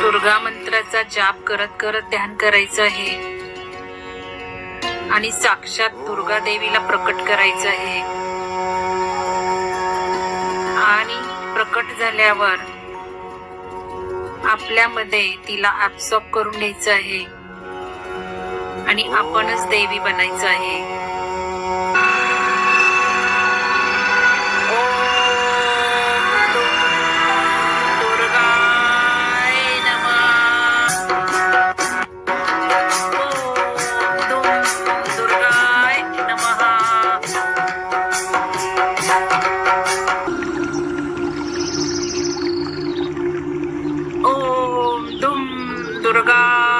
दुर्गा मंत्राचा जाप करत करत ध्यान करायचं आहे आणि साक्षात दुर्गा देवीला प्रकट करायचं आहे. आणि प्रकट झाल्यावर आपल्यामध्ये तिला ऍब्सॉर्ब करून घ्यायचं आहे आणि आपणच देवी बनायचं आहे. ओम दुम दुर्गाय